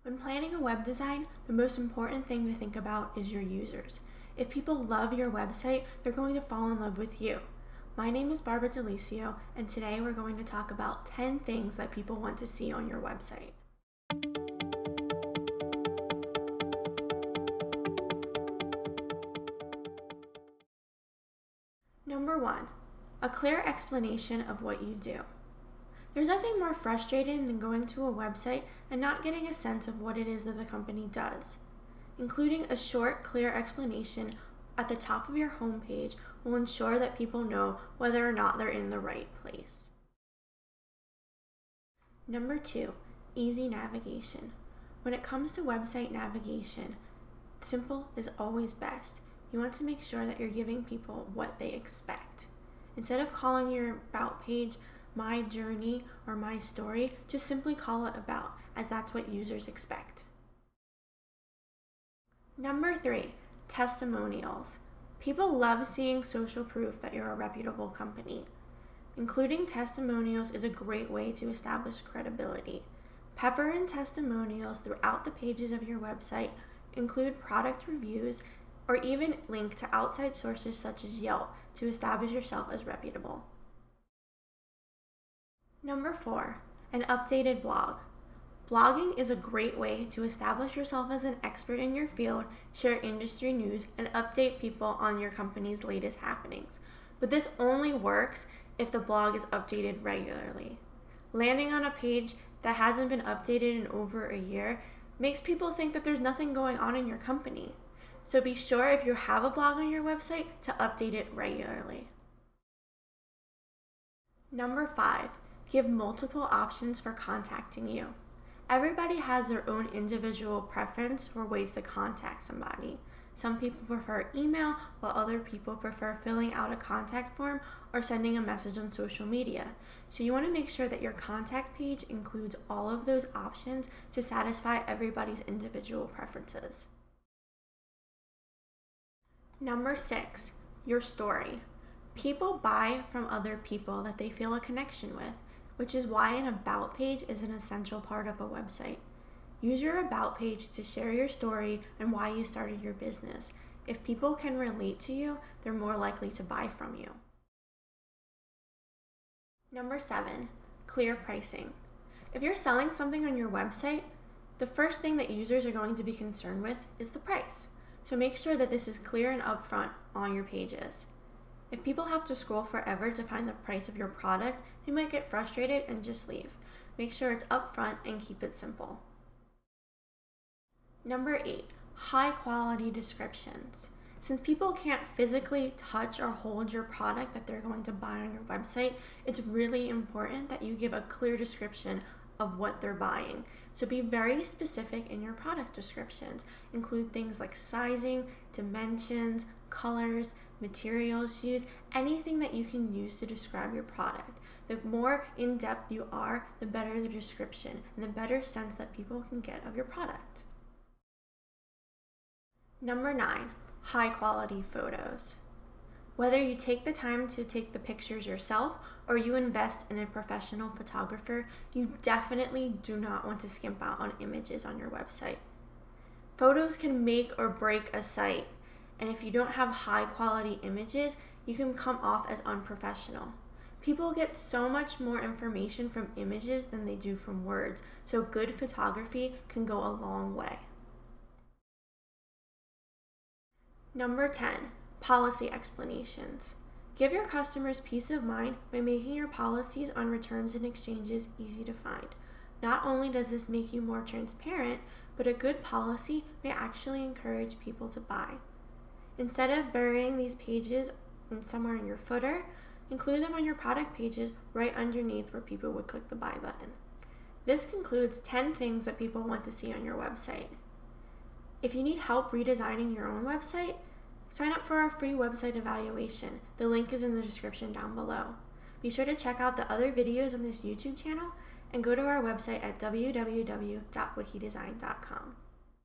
When planning a web design, the most important thing to think about is your users. If people love your website, they're going to fall in love with you. My name is Barbara Delicio, and today we're going to talk about 10 things that people want to see on your website. Number 1, a clear explanation of what you do. There's nothing more frustrating than going to a website and not getting a sense of what it is that the company does. Including a short, clear explanation at the top of your homepage will ensure that people know whether or not they're in the right place. Number 2, easy navigation. When it comes to website navigation, simple is always best. You want to make sure that you're giving people what they expect. Instead of calling your About page My Journey or My Story, just simply call it About, as that's what users expect. Number 3, testimonials. People love seeing social proof that you're a reputable company. Including testimonials is a great way to establish credibility. Pepper in testimonials throughout the pages of your website, include product reviews, or even link to outside sources such as Yelp to establish yourself as reputable. Number 4, an updated blog. Blogging is a great way to establish yourself as an expert in your field, share industry news, and update people on your company's latest happenings. But this only works if the blog is updated regularly. Landing on a page that hasn't been updated in over a year makes people think that there's nothing going on in your company. So be sure if you have a blog on your website to update it regularly. Number 5, give multiple options for contacting you. Everybody has their own individual preference for ways to contact somebody. Some people prefer email, while other people prefer filling out a contact form or sending a message on social media. So you want to make sure that your contact page includes all of those options to satisfy everybody's individual preferences. Number 6, your story. People buy from other people that they feel a connection with, which is why an About page is an essential part of a website. Use your About page to share your story and why you started your business. If people can relate to you, they're more likely to buy from you. Number 7, clear pricing. If you're selling something on your website, the first thing that users are going to be concerned with is the price. So make sure that this is clear and upfront on your pages. If people have to scroll forever to find the price of your product, they might get frustrated and just leave. Make sure it's upfront and keep it simple. Number 8, high quality descriptions. Since people can't physically touch or hold your product that they're going to buy on your website, it's really important that you give a clear description of what they're buying. So be very specific in your product descriptions. Include things like sizing, dimensions, colors, materials used, anything that you can use to describe your product. The more in-depth you are, the better the description and the better sense that people can get of your product. Number 9, high quality photos. Whether you take the time to take the pictures yourself or you invest in a professional photographer, you definitely do not want to skimp out on images on your website. Photos can make or break a site, and if you don't have high quality images, you can come off as unprofessional. People get so much more information from images than they do from words, so good photography can go a long way. Number 10, policy explanations. Give your customers peace of mind by making your policies on returns and exchanges easy to find. Not only does this make you more transparent, but a good policy may actually encourage people to buy. Instead of burying these pages somewhere in your footer, include them on your product pages right underneath where people would click the buy button. This concludes 10 things that people want to see on your website. If you need help redesigning your own website, sign up for our free website evaluation. The link is in the description down below. Be sure to check out the other videos on this YouTube channel and go to our website at www.wikidesign.com.